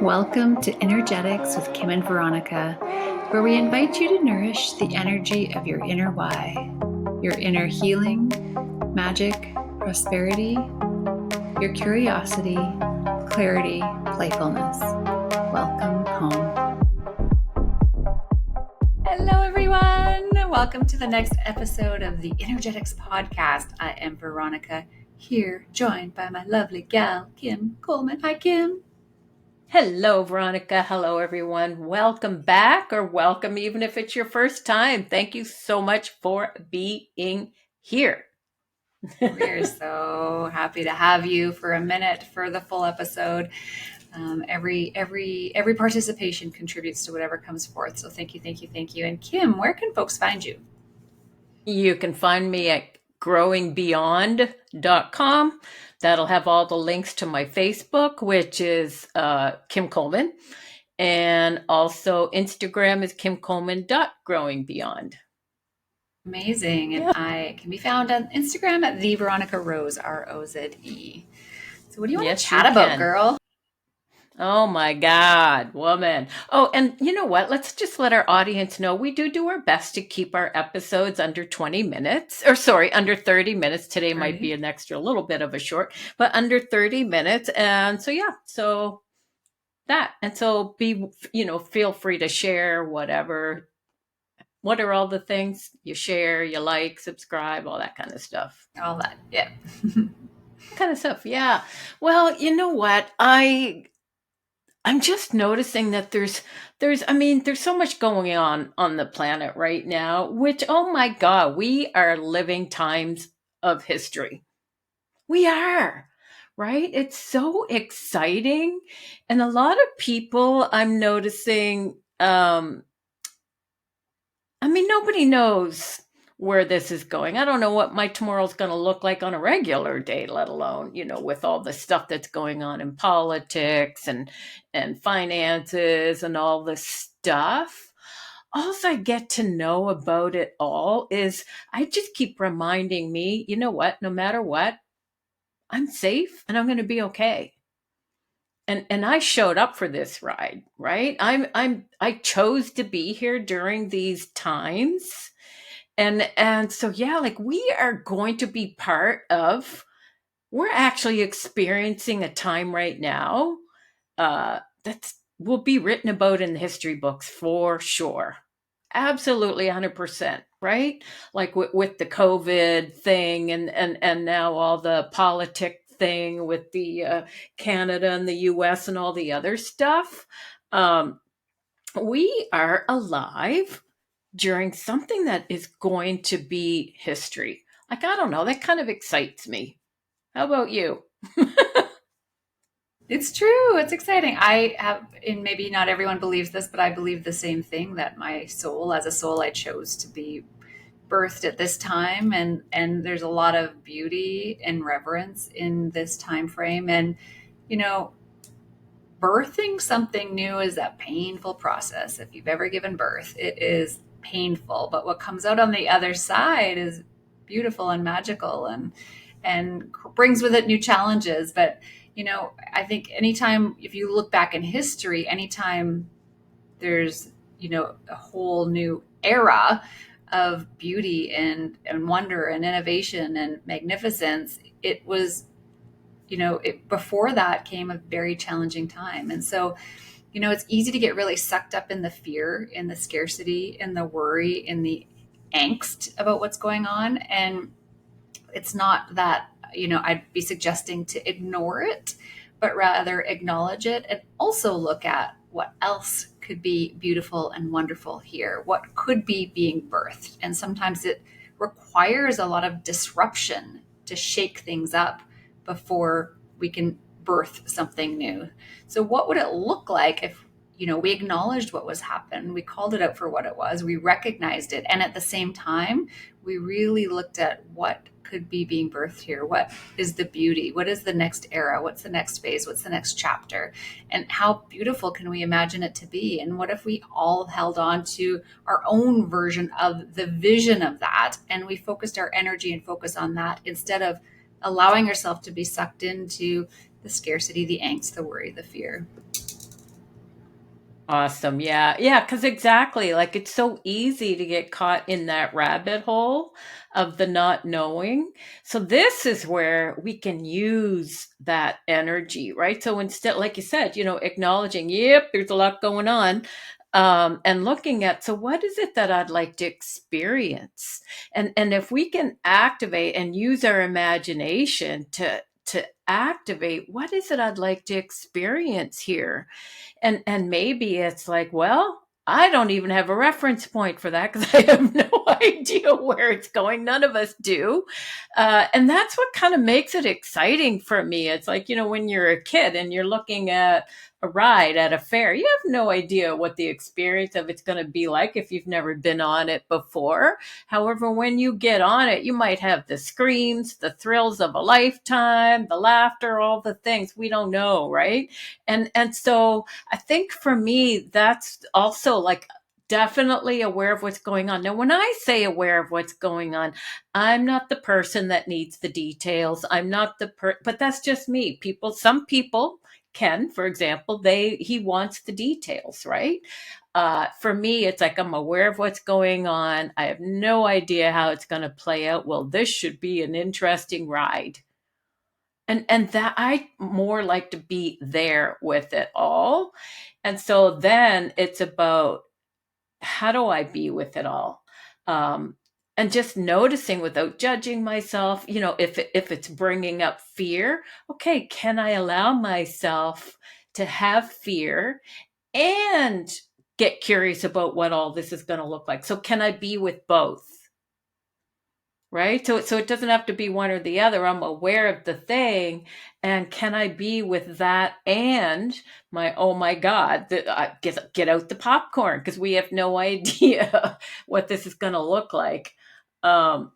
Welcome to Innergetics with Kim and Veronica, where we invite you to nourish the energy of your inner why, your inner healing, magic, prosperity, your curiosity, clarity, playfulness. Welcome home. Hello, everyone. Welcome to the next episode of the Innergetics Podcast. I am Veronica, here joined by my lovely gal, Kim Coleman. Hi, Kim. Hello, Veronica. Hello, everyone. Welcome back, or welcome even if it's your first time. Thank you so much for being here. We're so happy to have you for a minute for the full episode. Every participation contributes to whatever comes forth. So thank you. And Kim, where can folks find you? You can find me at growingbeyond.com. That'll have all the links to my Facebook, which is Kim Coleman. And also Instagram is kimcoleman.growingbeyond. Amazing. And I can be found on Instagram at the Veronica Rose, ROZE. So what do you want to chat about, girl? Oh my God, woman. Oh, and you know what? Let's just let our audience know we do our best to keep our episodes under 20 minutes, under 30 minutes. Today might be an extra little bit of a short, but under 30 minutes. And so, so that. And so feel free to share whatever. What are all the things you share, you like, subscribe, all that kind of stuff? All that, yeah. Kind of stuff, yeah. Well, you know what? I'm just noticing that there's so much going on the planet right now, which, oh my God, we are living times of history. We are, right? It's so exciting. And a lot of people I'm noticing, nobody knows where this is going. I don't know what my tomorrow's going to look like on a regular day, let alone, with all the stuff that's going on in politics and finances and all this stuff. All I get to know about it all is I just keep reminding me, you know what, no matter what, I'm safe and I'm going to be okay. And I showed up for this ride, right? I chose to be here during these times. And so, we are going to be we're actually experiencing a time right now that will be written about in the history books for sure. Absolutely 100%, right? Like with the COVID thing and now all the politic thing with the Canada and the US and all the other stuff. We are alive during something that is going to be history. Like, I don't know, that kind of excites me. How about you? It's true. It's exciting. I have, and maybe not everyone believes this, but I believe the same thing, that my soul, as a soul, I chose to be birthed at this time. And there's a lot of beauty and reverence in this time frame. And, birthing something new is a painful process. If you've ever given birth, it is painful, but what comes out on the other side is beautiful and magical and brings with it new challenges. But I think anytime, if you look back in history, anytime there's a whole new era of beauty and wonder and innovation and magnificence, it was before that came a very challenging time. And so it's easy to get really sucked up in the fear, in the scarcity, in the worry, in the angst about what's going on. And it's not that, I'd be suggesting to ignore it, but rather acknowledge it and also look at what else could be beautiful and wonderful here, what could be being birthed. And sometimes it requires a lot of disruption to shake things up before we can birth something new. So what would it look like if, we acknowledged what was happening, we called it out for what it was, we recognized it, and at the same time, we really looked at what could be being birthed here. What is the beauty? What is the next era? What's the next phase? What's the next chapter? And how beautiful can we imagine it to be? And what if we all held on to our own version of the vision of that, and we focused our energy and focus on that instead of allowing yourself to be sucked into the scarcity, the angst, the worry, the fear. Awesome. Yeah. Yeah. Because exactly, like it's so easy to get caught in that rabbit hole of the not knowing. So, this is where we can use that energy, right? So, instead, like you said, acknowledging, yep, there's a lot going on. And looking at, so what is it that I'd like to experience? And if we can activate and use our imagination to activate, what is it I'd like to experience here? And maybe it's like, well, I don't even have a reference point for that because I have no idea where it's going. None of us do. And that's what kind of makes it exciting for me. It's like, when you're a kid and you're looking at a ride at a fair, you have no idea what the experience of it's going to be like if you've never been on it before. However, when you get on it, you might have the screams, the thrills of a lifetime, the laughter, all the things we don't know, right? And so I think for me, that's also like definitely aware of what's going on. Now, when I say aware of what's going on, I'm not the person that needs the details. I'm not but that's just me. Some people can, for example, he wants the details, right? For me, it's like I'm aware of what's going on. I have no idea how it's going to play out. Well, this should be an interesting ride. And that I more like to be there with it all. And so then it's about, how do I be with it all? Um, and just noticing without judging myself, if it's bringing up fear, okay, can I allow myself to have fear and get curious about what all this is going to look like? So can I be with both? Right? So it doesn't have to be one or the other. I'm aware of the thing, and can I be with that and oh my God, get out the popcorn because we have no idea what this is going to look like. Um,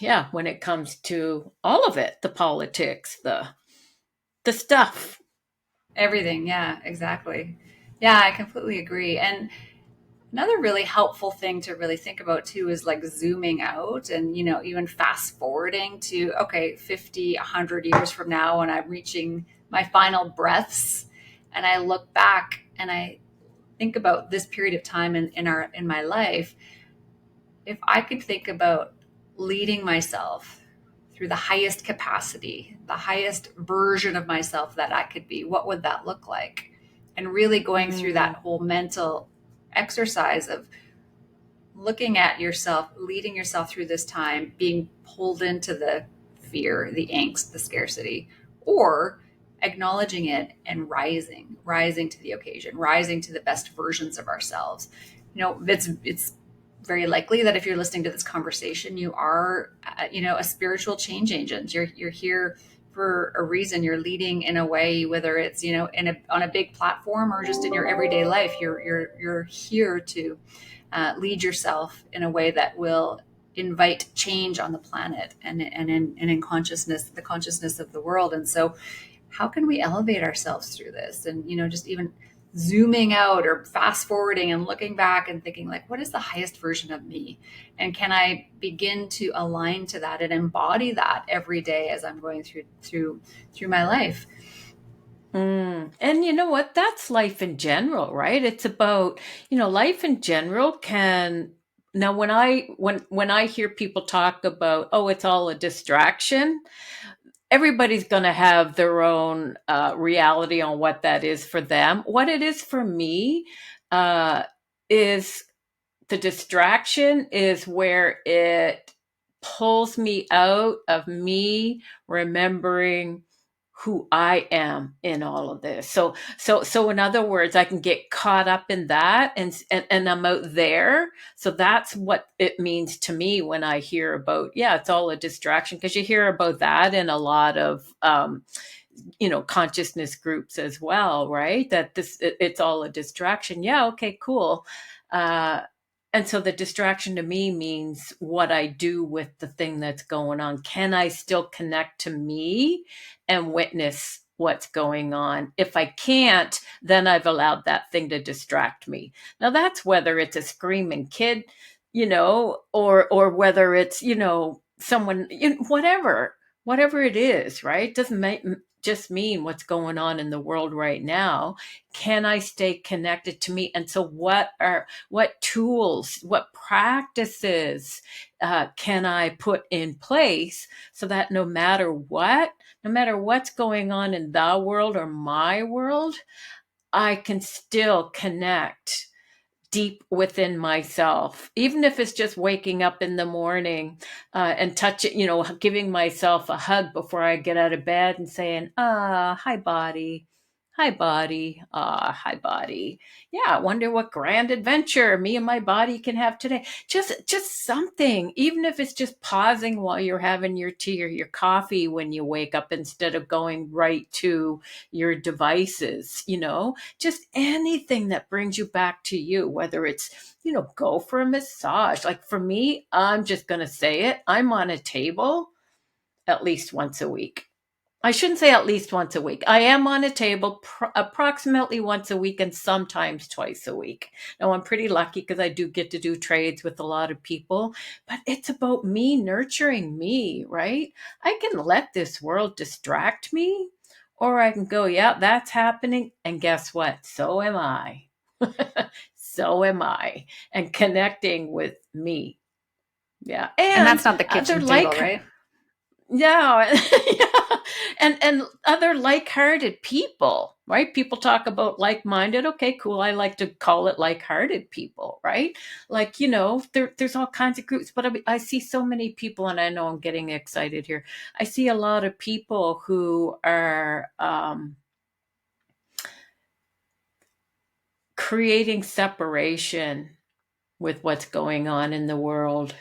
yeah, when it comes to all of it, the politics, the stuff. Everything. Yeah, exactly. Yeah, I completely agree. And another really helpful thing to really think about too is like zooming out and, even fast forwarding to, okay, 50, 100 years from now when I'm reaching my final breaths and I look back and I think about this period of time in my life, if I could think about leading myself through the highest capacity, the highest version of myself that I could be, what would that look like? And really going through that Mm, whole mental exercise of looking at yourself, leading yourself through this time, being pulled into the fear, the angst, the scarcity, or acknowledging it and rising to the occasion, rising to the best versions of ourselves. It's very likely that if you're listening to this conversation, you are, a spiritual change agent. You're here for a reason. You're leading in a way, whether it's, on a big platform or just in your everyday life. You're here to lead yourself in a way that will invite change on the planet and in consciousness, the consciousness of the world. And so how can we elevate ourselves through this? And, just even zooming out or fast forwarding and looking back and thinking like, what is the highest version of me? And can I begin to align to that and embody that every day as I'm going through my life? And you know what? That's life in general, right? It's about, life in general can. Now, when I hear people talk about, oh, it's all a distraction, everybody's going to have their own reality on what that is for them. What it is for me is the distraction is where it pulls me out of me remembering who I am in all of this. So in other words, I can get caught up in that and I'm out there. So that's what it means to me when I hear about, yeah, it's all a distraction, because you hear about that in a lot of consciousness groups as well, right? That it's all a distraction. Yeah, okay, cool. Uh and so the distraction to me means what I do with the thing that's going on. Can I still connect to me and witness what's going on? If I can't, then I've allowed that thing to distract me. Now that's whether it's a screaming kid, or whether it's, someone, whatever it is, right? Doesn't just mean what's going on in the world right now. Can I stay connected to me? And so what tools, what practices can I put in place so that no matter what's going on in the world or my world, I can still connect deep within myself, even if it's just waking up in the morning and touch it, giving myself a hug before I get out of bed and saying, hi, body. Hi, body. Hi, body. Yeah, I wonder what grand adventure me and my body can have today. Just something, even if it's just pausing while you're having your tea or your coffee when you wake up instead of going right to your devices, just anything that brings you back to you, whether it's, go for a massage. Like for me, I'm just going to say it. I'm on a table at least once a week. I shouldn't say at least once a week. I am on a table approximately once a week and sometimes twice a week. Now, I'm pretty lucky because I do get to do trades with a lot of people, but it's about me nurturing me, right? I can let this world distract me, or I can go, yeah, that's happening. And guess what? So am I. So am I. And connecting with me. Yeah. And that's And not the other kitchen table, right? yeah, yeah, and other like-hearted people, right? People talk about like-minded. Okay, cool. I like to call it like-hearted people, right? Like, there's all kinds of groups, but I see so many people, and I know I'm getting excited here. I see a lot of people who are creating separation with what's going on in the world.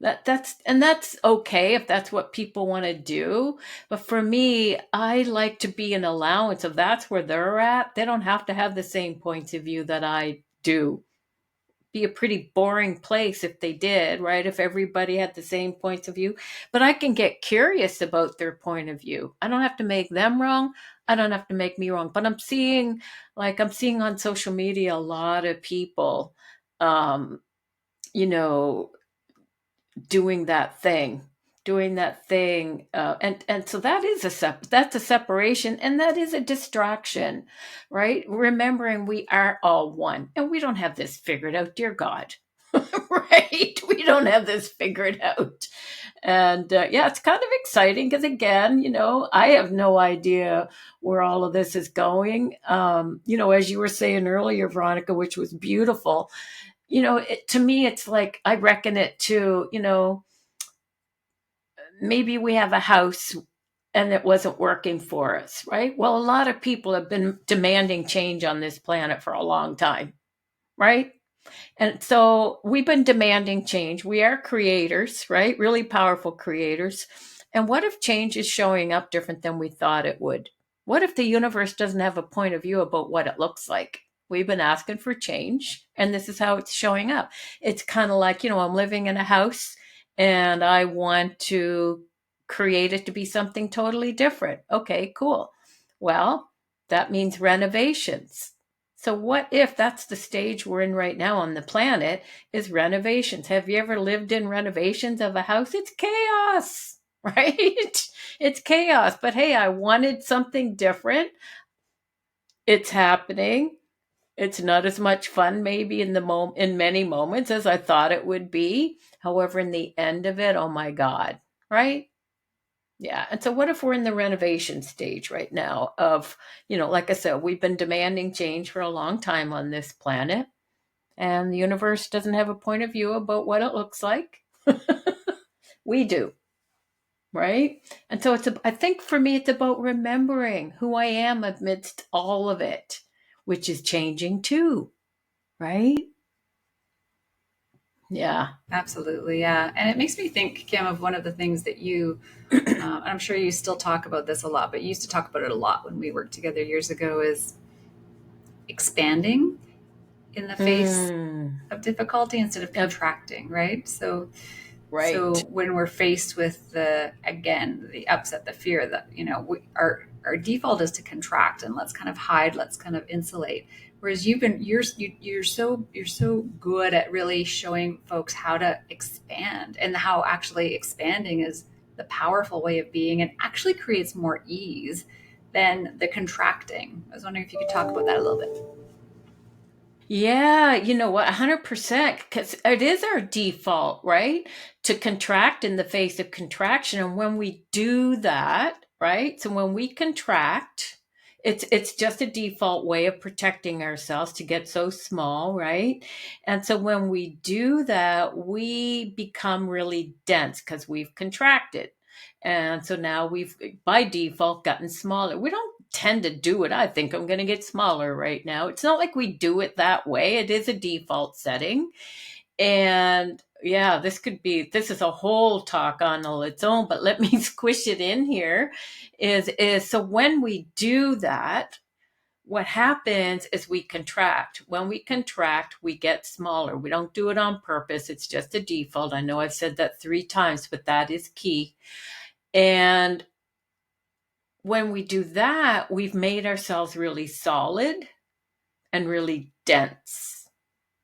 That's okay if that's what people want to do. But for me, I like to be an allowance of that's where they're at. They don't have to have the same points of view that I do. Be a pretty boring place if they did, right? If everybody had the same points of view. But I can get curious about their point of view. I don't have to make them wrong. I don't have to make me wrong. But I'm seeing on social media a lot of people um, you know, doing that thing, and so that is that's a separation, and that is a distraction, right? Remembering we are all one, and we don't have this figured out, dear God. Right, we don't have this figured out. And yeah, it's kind of exciting because again, I have no idea where all of this is going. As you were saying earlier, Veronica, which was beautiful, to me, it's like, I reckon it to, maybe we have a house and it wasn't working for us, right? Well, a lot of people have been demanding change on this planet for a long time, right? And so we've been demanding change. We are creators, right? Really powerful creators. And what if change is showing up different than we thought it would? What if the universe doesn't have a point of view about what it looks like? We've been asking for change, and this is how it's showing up. It's kind of like, I'm living in a house and I want to create it to be something totally different. Okay, cool. Well, that means renovations. So what if that's the stage we're in right now on the planet, is renovations? Have you ever lived in renovations of a house? It's chaos, right? It's chaos. But hey, I wanted something different. It's happening. It's not as much fun maybe in many moments as I thought it would be. However, in the end of it, oh my God, right? Yeah. And so what if we're in the renovation stage right now of, like I said, we've been demanding change for a long time on this planet, and the universe doesn't have a point of view about what it looks like. We do, right? And so I think for me, it's about remembering who I am amidst all of it, which is changing too, right? Yeah. Absolutely, yeah. And it makes me think, Kim, of one of the things that I'm sure you still talk about this a lot, but you used to talk about it a lot when we worked together years ago, is expanding in the face Mm, of difficulty instead of yep, contracting, right? So right. when we're faced with the upset, the fear, that our default is to contract and let's kind of hide, let's kind of insulate. Whereas you're so good at really showing folks how to expand, and how actually expanding is the powerful way of being and actually creates more ease than the contracting. I was wondering if you could talk about that a little bit. Yeah, you know what, 100%, because it is our default, right? To contract in the face of contraction. And when we do that, right? So when we contract, it's just a default way of protecting ourselves to get so small, right? And so when we do that, we become really dense because we've contracted. And so now we've by default gotten smaller. We don't tend to do it. I think I'm going to get smaller right now. It's not like we do it that way. It is a default setting. And yeah, this is a whole talk on its own, but let me squish it in here is so when we do that, what happens is we contract. When we contract, we get smaller. We don't do it on purpose. It's just a default. I know I've said that 3 times, but that is key. And when we do that, we've made ourselves really solid and really dense,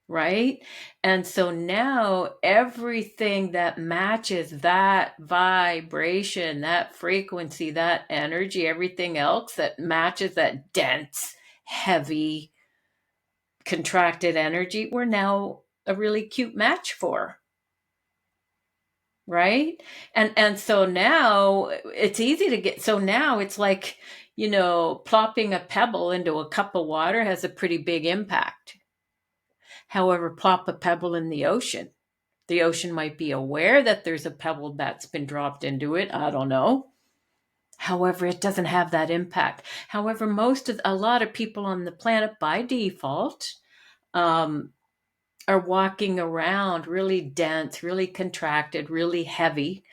right? And so now everything that matches that vibration, that frequency, that energy, everything else that matches that dense, heavy, contracted energy, we're now a really cute match for. Right. And so now it's easy to get. So now it's like, plopping a pebble into a cup of water has a pretty big impact. However, plop a pebble in the ocean. The ocean might be aware that there's a pebble that's been dropped into it. I don't know. However, it doesn't have that impact. However, a lot of people on the planet by default, are walking around really dense, really contracted, really heavy.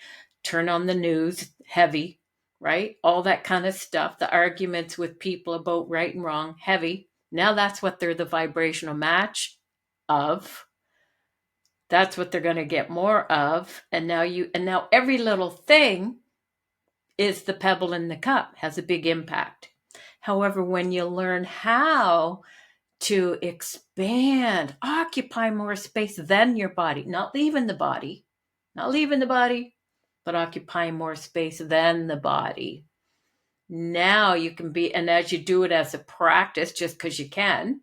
Turn on the news, heavy, right? All that kind of stuff. The arguments with people about right and wrong, heavy. Now that's what they're the vibrational match of. That's what they're going to get more of. And now every little thing is the pebble in the cup, has a big impact. However, when you learn how to expand, occupy more space than your body, not leaving the body, but occupying more space than the body. Now you can be, and as you do it as a practice, just because you can,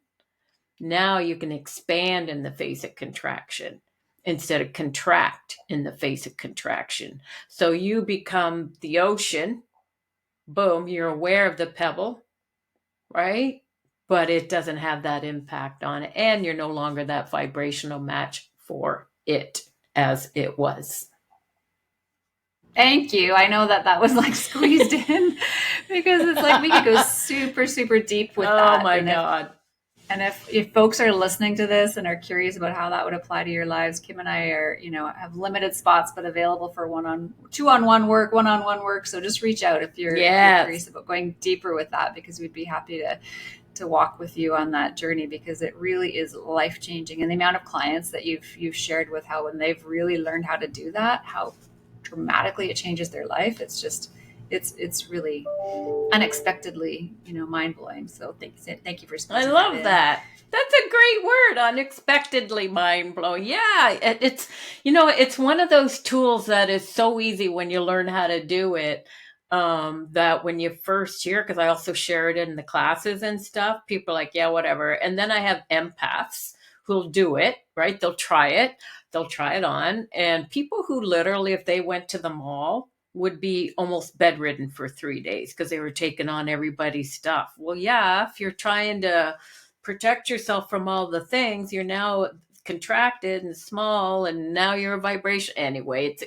now you can expand in the face of contraction instead of contract in the face of contraction. So you become the ocean. Boom, you're aware of the pebble, right? But it doesn't have that impact on it. And you're no longer that vibrational match for it as it was. Thank you. I know that was like squeezed in because it's like we could go super, super deep with that. Oh my God. And if folks are listening to this and are curious about how that would apply to your lives, Kim and I are, have limited spots, but available for one-on-one work. So just reach out if you're curious about going deeper with that, because we'd be happy to walk with you on that journey, because it really is life-changing. And the amount of clients that you've shared with, how when they've really learned how to do that, how dramatically it changes their life. It's just, it's really unexpectedly, mind-blowing. So thank you for I love that. That's a great word, unexpectedly mind-blowing. Yeah, it's one of those tools that is so easy when you learn how to do it, that when you first hear, because I also share it in the classes and stuff, people are like, yeah, whatever. And then I have empaths who'll do it, right? They'll try it on. And people who literally, if they went to the mall, would be almost bedridden for 3 days because they were taking on everybody's stuff. Well, yeah, if you're trying to protect yourself from all the things, you're now contracted and small, and now you're a vibration. Anyway,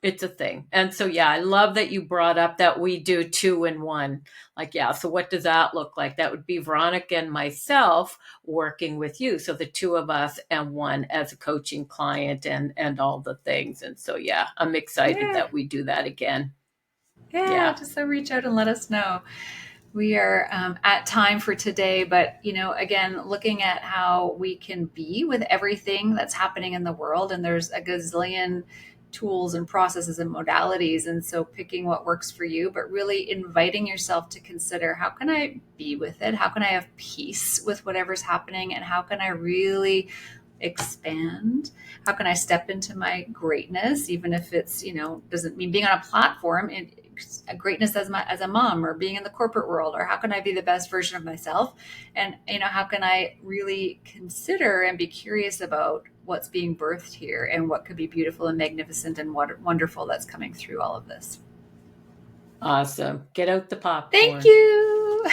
it's a thing. And so, yeah, I love that you brought up that we do 2 in 1. Like, yeah, so what does that look like? That would be Veronica and myself working with you. So the 2 of us and 1 as a coaching client and all the things. And so, yeah, I'm excited that we do that again. Yeah, just so reach out and let us know. We are at time for today, but again, looking at how we can be with everything that's happening in the world, and there's a gazillion tools and processes and modalities, and so picking what works for you, but really inviting yourself to consider, how can I be with it? How can I have peace with whatever's happening? And how can I really expand? How can I step into my greatness, even if it's, doesn't mean being on a platform, and greatness as a mom, or being in the corporate world, or how can I be the best version of myself? And, how can I really consider and be curious about what's being birthed here and what could be beautiful and magnificent and wonderful that's coming through all of this. Awesome. Get out the popcorn. Thank you.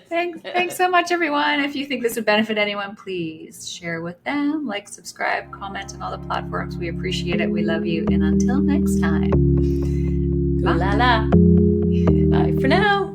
Thanks so much, everyone. If you think this would benefit anyone, please share with them, like, subscribe, comment on all the platforms. We appreciate it. We love you. And until next time. Bye. La la. Bye for now.